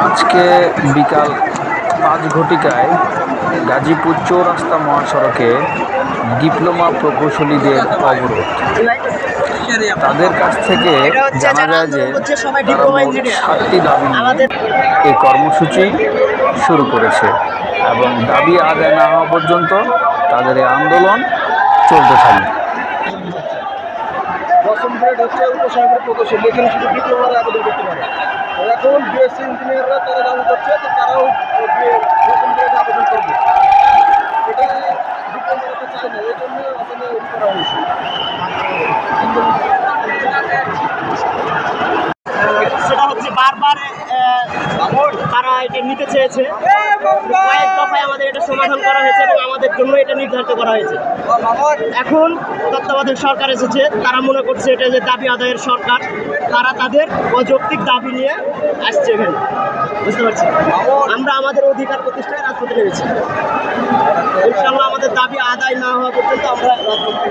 আজকে বিকাল 5 ঘটিকায় গাজীপুর চৌরাস্তা মহাসড়কে ডিপ্লোমা প্রকৌশলীদের অবরোধ। তাদের কাছ থেকে জানা যায় যে তারা মোট 7টি দাবি নিয়ে এই কর্মসূচি শুরু করেছে এবং দাবি আদায় না হওয়া পর্যন্ত তাদের এই আন্দোলন চলতে থাকবে। দশম গ্রেড হচ্ছে উপসহকারী প্রকৌশলী, এখানে শুধু ডিপ্লোমার আবেদন করতে পারে। এখন বিএসসি ইঞ্জিনিয়াররা তারা দাবি করছে যে তারাও দশম গ্রেড আবেদন করবে। এটা ডিপ্লোমারা তো চায় না, এই জন্য আসলে করা হয়েছে। সেটা হচ্ছে বারবার তারা এটা নিতে চেয়েছে, কয়েক দফায় আমাদের এটা সমাধান করা হয়েছে এবং আমাদের জন্য এটা নির্ধারিত করা হয়েছে। এখন তত্ত্বাবধায়ক সরকার এসেছে, তারা মনে করছে এটা যে দাবি আদায়ের সরকার, তারা তাদের অযৌক্তিক দাবি নিয়ে আসছে এখানে। বুঝতে পারছি, আমরা আমাদের অধিকার প্রতিষ্ঠায় রাজপথে নেমেছি। ইনশাআল্লাহ আমাদের দাবি আদায় না হওয়া পর্যন্ত আমরা রাজপথে